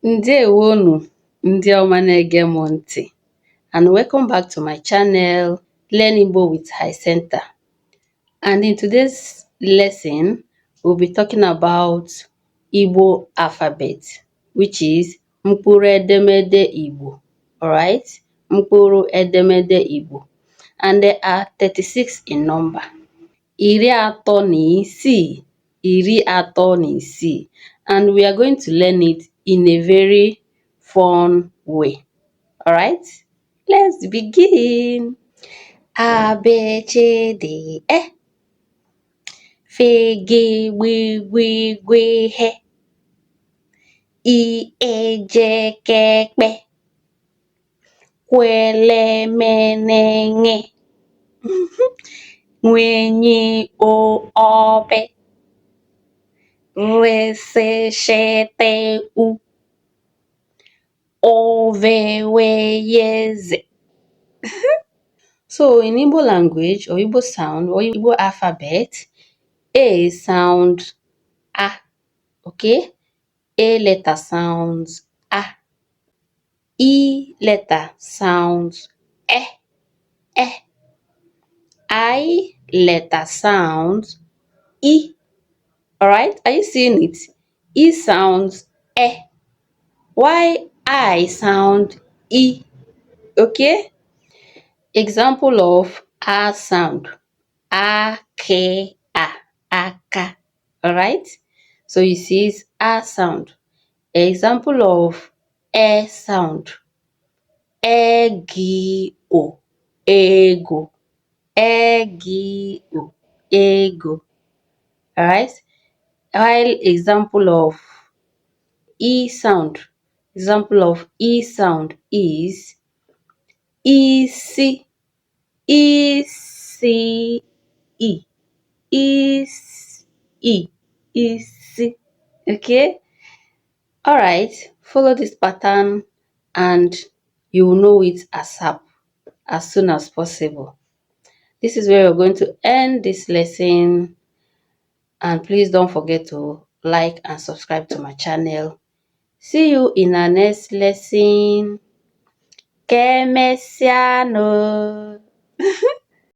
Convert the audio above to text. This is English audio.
Ndewonu ndị ọma na-ege m ntị, and welcome back to my channel Learn Igbo with High Center. And in today's lesson, we'll be talking about Igbo alphabet, which is mkpụrụ edemede Igbo. Alright? Mkpụrụ edemede Igbo. And there are 36 in number. Iri atọ na isii. Iri atọ na isii. And we are going to learn it in a very fun way. Alright? Let's begin. A, B, C, D, E. F, G, W, W, W, H. I, E, J, K, P. Q, L, M, N, N. N, O, O, P. R, S, Š, T, U. O, V, W, Y, Z. So in Igbo language or Igbo sound or Igbo alphabet, A sound A, okay? A letter sounds A. E letter sounds E, E. I letter sounds E. Alright, are you seeing it? E sounds E, while I sound E, okay? Example of A sound. A, K, A, aka. Alright? So you see it's A sound. Example of E sound. Ego, ego. Ego, ego. Alright? While example of E sound. Example of E sound is isi, isi, e. Easy. Okay? Alright, follow this pattern and you will know it ASAP as soon as possible. This is where we're going to end this lesson, and please don't forget to like and subscribe to my channel. See you in our next lesson. Que mesiano.